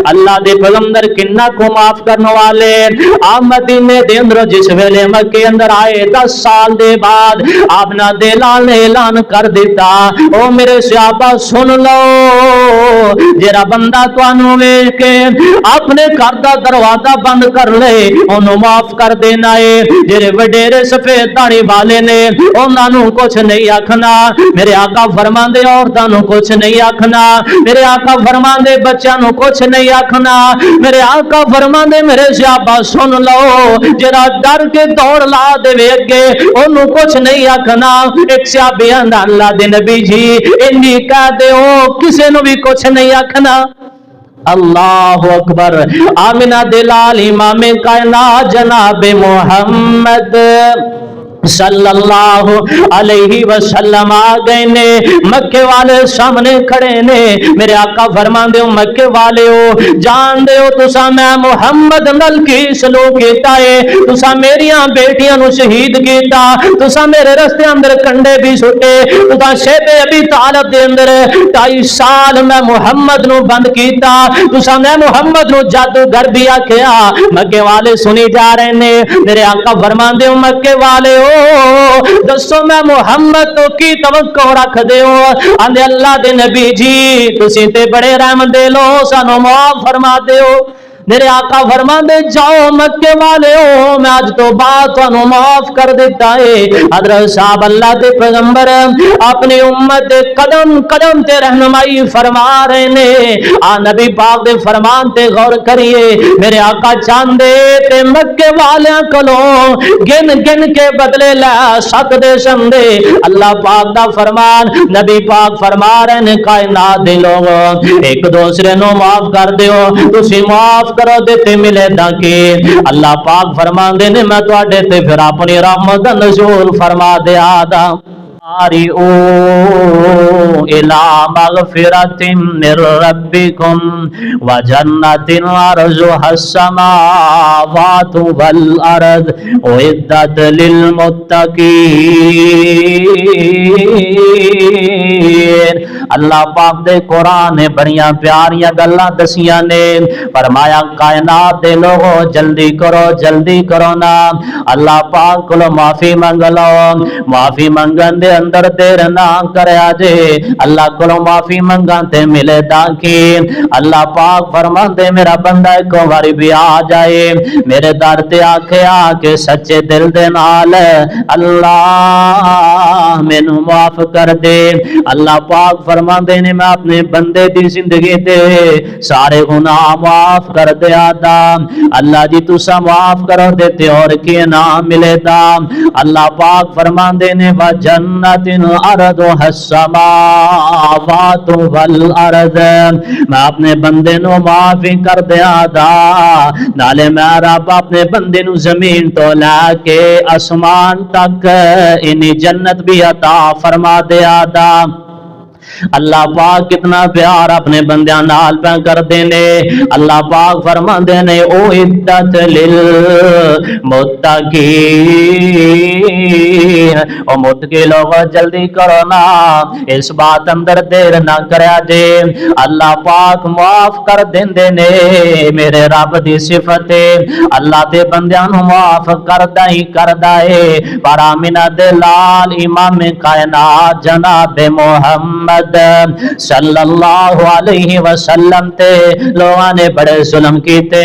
اللہ دے پیغمبر کنا کو معاف کرنے والے آپ مدینے دے اندر جس ویلے مکے اندر آئے 10 سال دے بعد آپ نہ دلال نے اعلان کر دیتا او میرے صحابہ سن لو جڑا بندہ تانوں ویکھ کے اپنے گھر دا دروازہ بند کر لے اونوں معاف کر دینا ہے جڑے وڈیرے سفید داڑھی والے نے انہاں نوں کچھ نہیں آکھنا میرے آقا فرماندے عورتاں نوں کچھ نہیں آکھنا میرے آقا فرماندے بچیاں نوں کچھ نہیں آکھنا میرے آقا فرماندے میرے صحابہ سن لو جڑا ڈر کے دوڑ لا دے اگے اونوں کچھ نہیں آکھنا ایک صحابی آندا اللہ دے نبی جی انی کہہ دیو کسے نوں بھی کچھ نہیں آکھنا اللہ اکبر آمنہ دلال امام کائنات جناب محمد صلی اللہ علیہ وسلم آ گئے نے مکے والے سامنے کھڑے نے میرے آقا فرماندے ہو مکے والے ہو جان دے ہو تسا میں محمد نال کی سلوک کیتا ہے تسا میریاں بیٹیاں نو شہید کیتا تسا میرے رستے اندر کنڈے بھی سٹے تسا شیب ابی طالب دے اندر 2.5 سال میں محمد نو بند کیتا تسا میں محمد نو جادوگر بھی آکھیا مکے والے سنی جا رہے نے میرے آقا فرماندے ہو مکے والے ہو دسو میں محمد تو کی توقع رکھ دے ہو آندے اللہ دے نبی جی تسی تے بڑے رحم دے لو سانو معاف فرما دے ہو میرے آقا فرما دے جاؤ مکے والے ہو میں آج تو بات تانوں معاف کر دیتا ہے حضرت صاحب اللہ دے پیغمبر اپنی امت دے قدم قدم تے رہنمائی فرما رہے نے آ نبی پاک دے فرمان تے غور کریے میرے آقا چاندے تے مکے والیاں کولوں گن گن کے بدلے لے سکدے سمدے اللہ پاک دا فرمان نبی پاک فرما رہے نے کائنات دے لوگوں ایک دوسرے نو معاف کر دیو تسی معاف کرو دیتے ملے دا کہ اللہ پاک فرما دے نے میں تواڈے تے پھر اپنی رحمت نزول فرما دے آدا سارعوا الى مغفرة من ربكم وجنة عرضها السماوات والأرض أعدت للمتقين اللہ پاک دے قرآن نے بڑیاں پیاریاں گلاں دسیاں نے فرمایا کائنات دے لوگو جلدی کرو نا اللہ پاک کو معافی منگ لو معافی منگن دے اندر دیر نہ کریا جے اللہ کو معافی منگان تے ملے تاکہ اللہ پاک فرماندے میرا بندہ ایک باری بھی آ جائے میرے در تے آکھے آ کے سچے دل دے نال اللہ مینوں معاف کر دے اللہ پاک فرماندے نے میں اپنے بندے دی زندگی دے سارے گناہ معاف کر دے آدا اللہ جی تسا معاف کرو دیتے اور کی نہ ملے دا اللہ پاک فرماندے نے وجنت عرضها السماوات والارض میں اپنے بندے نو معافی کر دے آدا نالے میں رب اپنے بندے نو زمین تو لے کے آسمان تک انہی جنت بھی عطا فرما دے آدا اللہ پاک کتنا پیار اپنے بندیاں نال پہ کر دینے اللہ پاک فرما دینے او عدت للمتقین او متقی لوگوں جلدی کرو نا اس بات اندر دیر نہ کریا جے اللہ پاک معاف کر دیندے نے میرے رب دی صفت اللہ دے بندیاں نو معاف کردا ہے پر آمنہ دے لال امام کائنات جناب محمد صلی اللہ علیہ وسلم تے لوگاں نے بڑے ظلم کیتے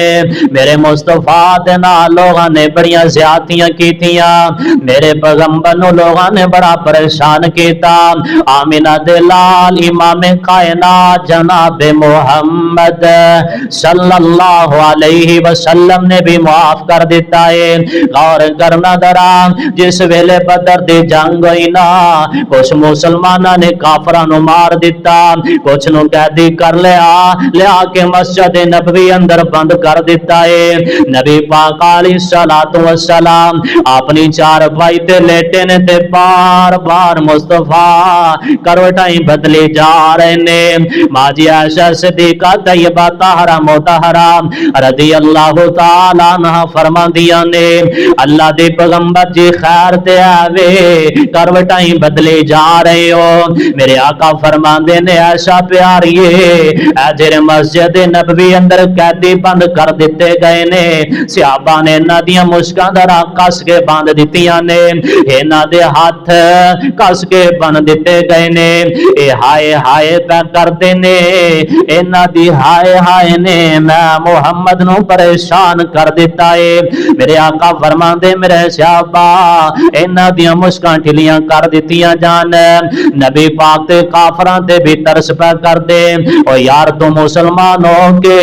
میرے مصطفیٰ دے نال لوگاں نے بڑیاں زیادتیاں کیتیاں میرے پیغمبر نو لوگاں نے بڑا پریشان کیتا آمنہ دے لال امام کائنات جناب محمد صلی اللہ علیہ وسلم نے بھی معاف کر دیتا ہے غور کرنا درام جس ویلے بدر دی جنگ ہوئی نا کچھ مسلمانہ نے کافرانو مار دیتا کچھ نو قیدی کر لیا کے مسجد نبوی اندر بند کر دیتا ہے نبی پاک علیہ السلام اپنی چار بھائی تے لیٹے نے تے بار بار مصطفیٰ کروٹائیں بدلی جا رہے نے ماجی عائشہ صدیقہ طیبہ طاہرہ مطہرہ رضی اللہ تعالیٰ عنہ فرما دیا نے اللہ دے پیغمبر جی خیر تے آوے کروٹائیں بدلی جا رہے ہو میرے آقا فرماندے نے ایسا پیاریے اے جڑے مسجد نبوی اندر قیدی بند کر دیتے گئے نے صحابہ نے انہاں دیاں مشکاں درا کس کے بند دتیاں نے انہاں دے ہاتھ کس کے بند دیتے گئے نے اے ہائے ہائے پہ کردے نے انہاں دی ہائے ہائے نے میں محمد نو پریشان کر دیتا ہے میرے آقا فرماندے میرے صحابہ انہاں دیاں مشکاں ٹھلیاں کر دتیاں جان نبی پاک تے کافراں تے بھی ترس پہ کر دے او یار تو مسلمان ہو کے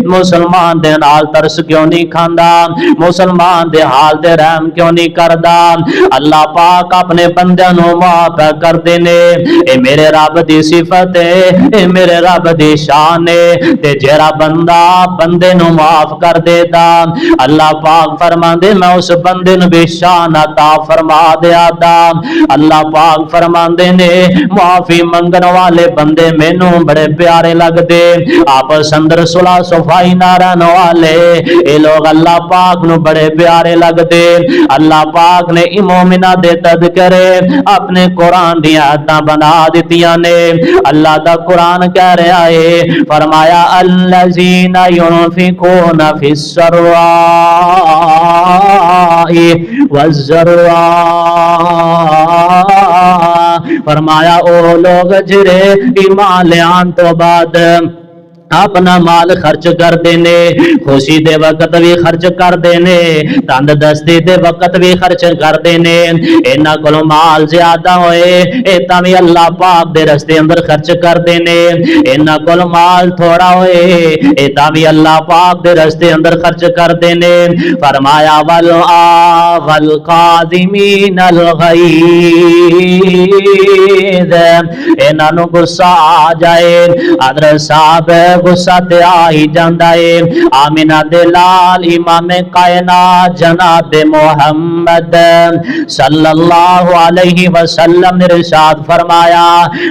مسلمان دے نال ترس کیوں نہیں کھاندا مسلمان دے حال دے رحم کیوں نہیں کردا اللہ پاک اپنے بندیاں نو معاف کر دے نے اے میرے رب دی صفت ہے اے میرے رب دی شان ہے تے جڑا بندہ بندے نو معاف کر دیتا اللہ پاک فرماندے میں اس بندے نو بھی شان عطا فرما دیا دا اللہ پاک فرماندے نے معافی منگن والے بندے مینوں بڑے پیارے لگ دے آپس اندر صلح صفائی نہ رہن والے اے لوگ اللہ پاک نو بڑے پیارے لگ دے اللہ پاک نے مومنہ دے تذکرے اپنے قرآن دی آیتاں بنا دیتیاں نے اللہ دا قرآن کہہ رہا ہے فرمایا الذین ينفقون فی السراء والضراء فرمایا او لوگ جڑے ایمان لیان تو بعد اپنا مال خرچ کر دینے خوشی دے وقت بھی خرچ کر دینے تند دستی دے وقت بھی خرچ کر دینے اینا کلو مال زیادہ ہوئے ایتا بھی اللہ پاک دے رستے اندر خرچ کر دینے اینا کلو مال تھوڑا ہوئے ایتا بھی اللہ پاک دے رستے اندر خرچ کر دینے فرمایا والقاذمین الغیظ اینا نو غصہ آ جائے حضرت صاحب غصہ تے آئی جاندہ ہے آمینہ دلال امام کائنات جناب محمد صلی اللہ علیہ وسلم نے ارشاد فرمایا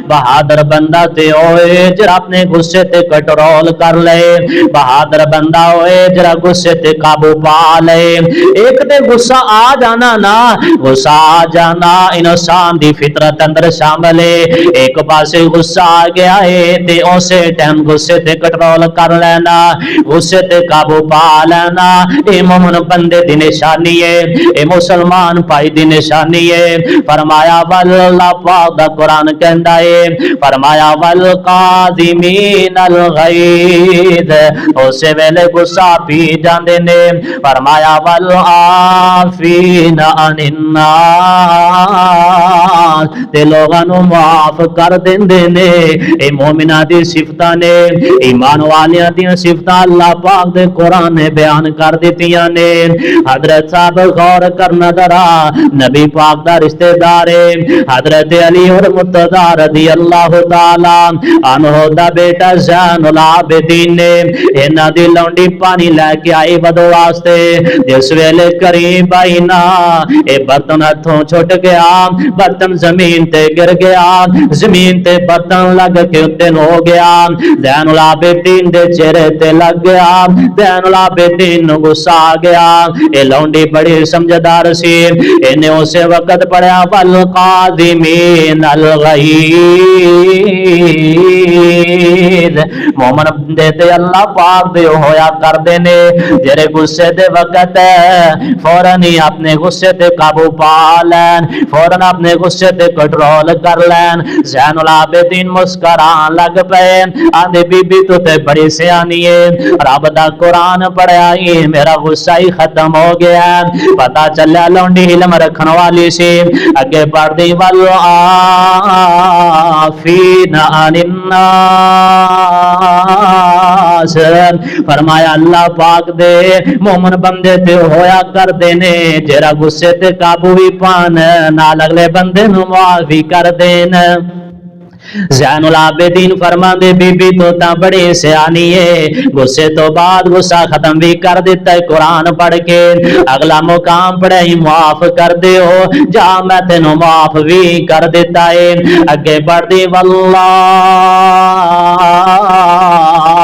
بہادر بندہ تے ہوئے جرا اپنے غصے تے کنٹرول کر لے بہادر بندہ ہوئے جرا غصے تے قابو پا لے ایک تے غصہ آ جانا نا غصہ آ جانا انسان دی فطرت اندر شامل ہے ایک پاسے غصہ آ گیا ہے تے اسے ٹائم غصے تے کنٹرول کر لینا غصے تے قابو پا لینا اے مومن بندے دی نشانی ہے اے مسلمان بھائی دی نشانی ہے فرمایا واللہ پاک دا قرآن کہندا ہے فرمایا والقاذمین الغیظ اسے ویلے غصہ پی جاندے نے فرمایا والعافین عن الناس تے لوگاں نو معاف کر دیندے نے اے مومنہ دی صفتاں نے ایمان والیاں دیاں صفتاں اللہ پاک دے قرآن نے بیان کر دیتیاں نے حضرت صاحب غور کرنا درا نبی پاک دا رشتہ دار حضرت علی اور مرتضی رضی اللہ تعالی عنہ دا بیٹا زین العابدین نے انہاں دی لونڈی پانی لے کے آئی ودو واسطے جس ویلے قریب آئی نا اے برتن ہتھوں چھٹ گیا برتن زمین تے گر گیا زمین تے برتن لگ کے اتن ہو گیا زین العابدین دے چہرے تے لگ گیا زین العابدین نو غصہ آ گیا اے لونڈی بڑی سمجھدار سی انہیں اسے وقت پڑھا والقاذمین الغیظ مومن بندے تے اللہ پاک دے ہویا کر دینے جرے غصے دے وقت فوراً ہی اپنے غصے تے قابو پا لین فوراً اپنے غصے تے کنٹرول کر لین زین العابدین مسکران لگ پے آندے بی بی تو تے بڑی سیانی ہے رب دا قرآن پڑھا ہی میرا غصہ ہی ختم ہو گیا پتا چلیا لونڈی علم رکھن والی سی اگے پڑھ دی والعافین عن الناس فرمایا اللہ پاک دے مومن بندے تے ہویا کر دینے جرا غصے تے قابو ہی پان نال اگلے بندے نو معافی کر دین زین العابدین فرما دے بی بی تو تا بڑی سیانی ہے غصے تو بعد غصہ ختم بھی کر دیتا ہے قرآن پڑھ کے اگلا مقام پڑھے ہی معاف کر دے ہو جا میں تینوں معاف بھی کر دیتا ہے اگے پڑھ دی واللہ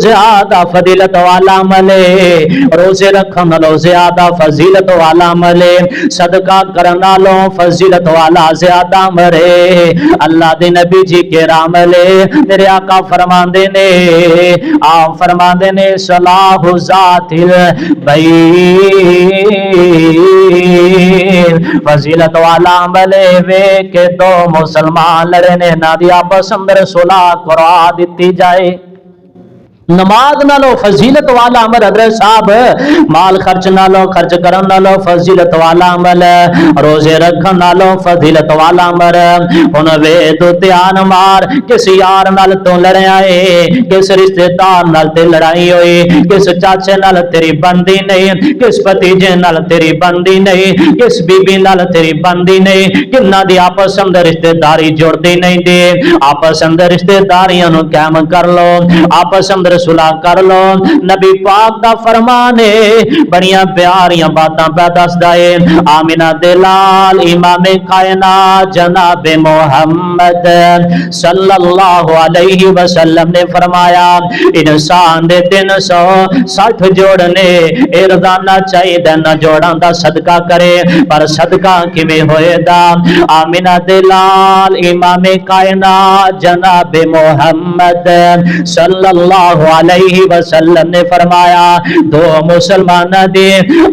زیادہ فضیلت والا عمل ہے، روزے رکھن نالو زیادہ فضیلت والا عمل ہے، صدقہ کرن نالو فضیلت والا زیادہ عمل ہے۔ اللہ دے نبی جی کے رامل میرے آقا فرماندے نے، آپ فرماندے نے صلاح ذات البین، فضیلت والا عمل وے کہ دو مسلمان لڑے نے نہ دی آپس اندر صلح کرا دیتی جائے۔ نماز نالو فضیلت والا عمل حضرت صاحب، مال خرچ نالو خرچ کرن نالو فضیلت والا عمل، روزے رکھن نالو فضیلت والا عمل۔ ہن وے تو دھیان مار، کس یار نال تو لڑیا ہے، کس رشتہ دار نال تے لڑائی ہوئی، کس چاچے نال تیری بندی نہیں، کس بھتیجے نال تیری بندی نہیں، کس بی بی نال تیری بندی نہیں، کنہ دی آپس اندر رشتہ داری جوڑتی نہیں دی، آپس اندر رشتہ داریاں نو قائم کر لو، آپس اندر صلح کر لو۔ نبی پاک دا فرمان ہے، بڑیاں پیاریاں باتاں پہ دسدا ہے۔ آمینہ دلال امام کائنات جناب محمد صلی اللہ علیہ وسلم نے فرمایا، انسان دے 360 جوڑنے ارزانا چاہیے نہ جوڑاں دا صدقہ کرے، پر صدقہ کیویں ہوئے دا؟ آمینہ دلال امام کائنات جناب محمد صلی اللہ علیہ وسلم نے فرمایا، دو مسلمان دے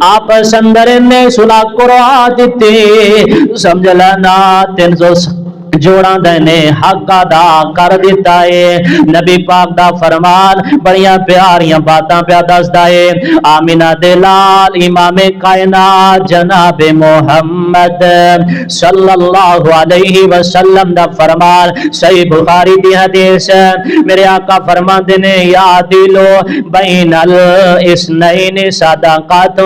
آپس اندر نے صلح کروا دیتے، سمجھ لینا 300 جوڑاں دینے حق ادا کر دیتا ہے۔ نبی پاک دا فرمان بڑیاں پیاریاں باتاں پہ دسدا ہے۔ آمینہ دلال امام کائنات جناب محمد صلی اللہ علیہ وسلم دا فرمان صحیح بخاری دی حدیث، میرے آقا فرماندے نے یا دلو بین الاسنین صدقات،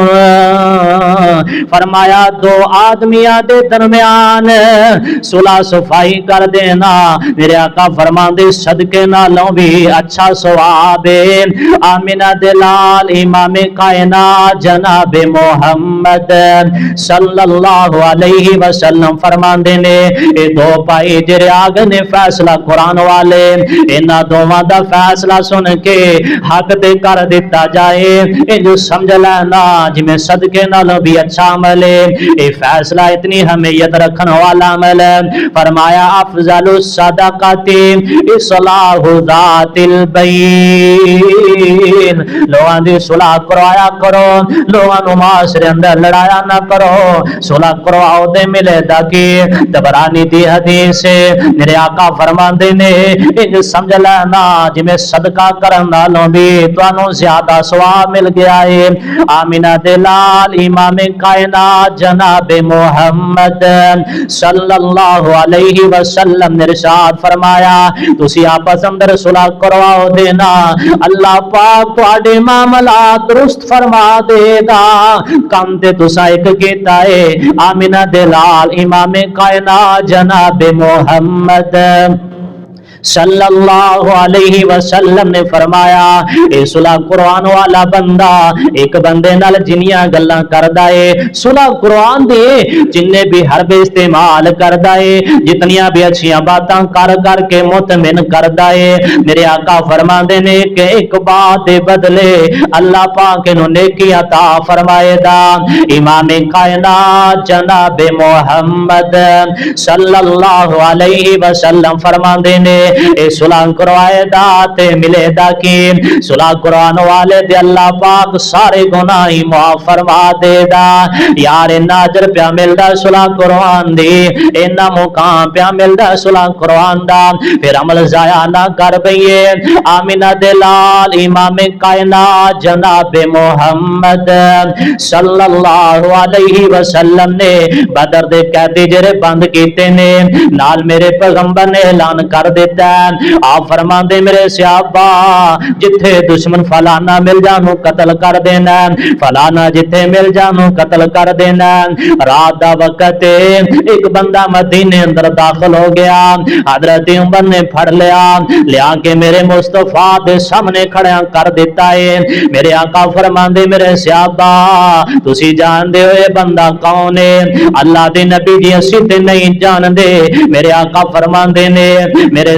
فرمایا دو آدمیاں دے درمیان صلح صفائی کر دینا میرے آقا فرماندے صدقے نالوں بھی اچھا ثواب ہے۔ آمینہ دلال امام کائنات جناب محمد صلی اللہ علیہ وسلم فرماندے نے اے دو بھائی جڑے آگے نے فیصلہ قرآن والے، انہاں دوواں دا فیصلہ سن کے حق تے کر دیتا جائے، اے جو سمجھ لینا جویں صدقے نالوں بھی اچھا عمل ہے، اے فیصلہ اتنی اہمیت رکھن والا عمل ہے۔ فرمایا افضل الصدقات اصلاح ذات البین، لوگاں دی صلح کروایا کرو، لوگاں نو معاشرے اندر لڑایا نہ کرو، صلح کرواؤ دے ملے دا کی۔ طبرانی دی حدیث میرے آقا فرماندے نے انج سمجھ لینا جویں صدقہ کرن نالوں بھی تانوں زیادہ ثواب مل گیا ہے۔ آمینہ دلال امام کائنات جناب محمد صلی اللہ علیہ وسلم نے ارشاد فرمایا، تسی آپس اندر صلح کرواؤ دینا، اللہ پاک تواڈے معاملات درست فرما دے گا۔ کم تے تساں ایک کیتا ہے۔ آمینہ دلال امام کائنات جناب محمد صلی اللہ علیہ وسلم نے فرمایا، اے صلح قرآن والا بندہ ایک بندے نال جنیاں گلاں کردا ہے، صلح قرآن دے جننے بھی حرب استعمال کردا ہے، جتنیاں بھی اچھیاں باتاں کر کر کے مطمئن کردا ہے، میرے آقا فرماندے نے کہ ایک بات دے بدلے اللہ پاک نو نیکی عطا فرمائے دا۔ امام کائنات جناب محمد صلی اللہ علیہ وسلم فرماندے نے اے صلح کروائے دا تے ملے دا کی، صلح قرآن والے دے اللہ پاک سارے گناہی معاف فرما دے دا۔ یار اینا اجر پیا ملدا صلح قرآن دی، اینا مقام پیا ملدا صلح قرآن دا، پھر عمل ضائع نہ کر بئیے۔ آمینہ دلال امام کائنات جناب محمد صلی اللہ علیہ وسلم نے بدر دے قیدی جڑے بند کیتے نے نال میرے پیغمبر نے اعلان کر دیتا ہے، آپ فرماندے میرے صحابہ جتھے دشمن فلانا مل جانو قتل کر دینا، فلانا جتھے مل جانو قتل کر دینا۔ رات دا وقت ایک بندہ مدینے اندر داخل ہو گیا، حضرت عمر نے پھڑ لیا کے میرے مصطفیٰ دے سامنے کھڑا کر دیتا ہے۔ میرے آقا فرماندے میرے صحابہ تسی جان دے ہوئے بندہ کون ہے؟ اللہ دے نبی جی اسی تے نہیں جان دے۔ میرے آقا فرماندے نے میرے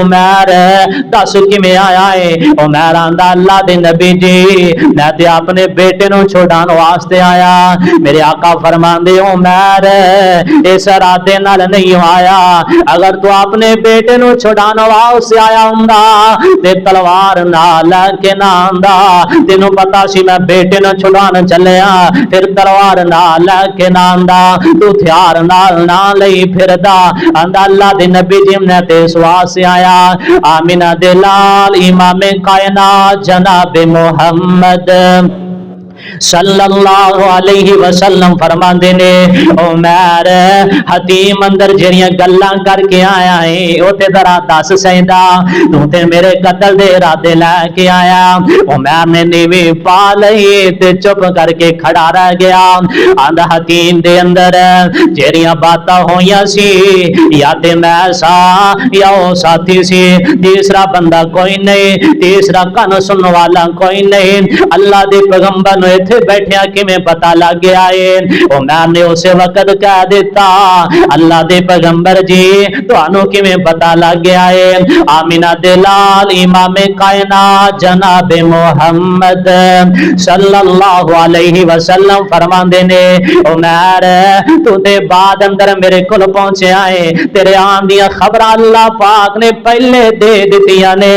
عمر دس کیویں آیا ہے؟ عمر آندا اللہ دے نبی جی میں تے اپنے بیٹے نو چھڑان واسطے آیا۔ میرے آقا فرماندے عمر اس ارادے نال نہیں آیا، اگر تو اپنے بیٹے نو چھڑان واسطے آیا ہوندا تے تلوار نال لے کے نہ آندا، تینوں پتا سی میں بیٹے نو چھڑان چلیا، پھر تلوار نال لے کے نہ آندا، تو ہتھیار نال نہ لئی پھردا۔ آندا اللہ دے نبی جی نے تے اس واسطے آیا آمینہ دے لال امام کائنات جناب محمد صلی اللہ علیہ وسلم فرماندے نے عمر حتیم اندر جڑیاں گلاں کر کے آیا ہے او تے ذرا دس سیندا، تو تے میرے قتل دے ارادے لے کے آیا۔ عمر نے نیوی پا لئی تے چپ کر کے کھڑا رہ گیا۔ آندا حتیم دے اندر جڑیاں باتاں ہویاں سی یا تے میں سا یا او ساتھی سی، تیسرا بندہ کوئی نہیں، تیسرا کن سنن والا کوئی نہیں، اللہ دے پیغمبر نو ایتھے بیٹھیا کیویں پتہ لگ گیا ہے؟ عمر نے اسے وقت کہہ دیتا اللہ دے پیغمبر جی تانوں کیویں پتہ لگ گیا ہے؟ آمینہ دے لال امام کائنات جناب محمد صلی اللہ علیہ وسلم فرماندے نے عمر تو تے بعد اندر میرے کول پہنچیا ہے، تیرے آن دیاں خبراں اللہ پاک نے پہلے دے دتیاں نے۔